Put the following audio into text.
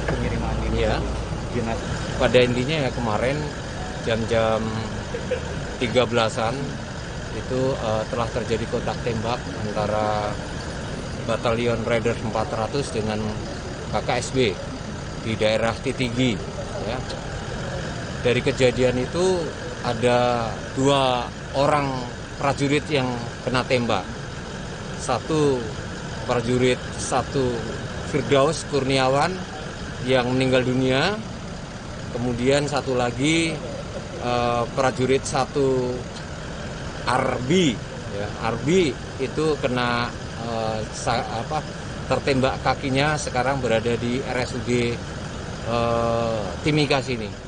Pengiriman ini Ya, pada intinya ya kemarin jam-jam 13-an itu telah terjadi kontak tembak antara Batalion Raiders 400 dengan KKSB di daerah Titigi. Ya. Dari kejadian itu ada 2 orang prajurit yang kena tembak. Satu prajurit Firdaus Kurniawan yang meninggal dunia, kemudian satu lagi prajurit 1 Arbi, ya, Arbi itu kena tertembak kakinya, sekarang berada di RSUD Timika sini.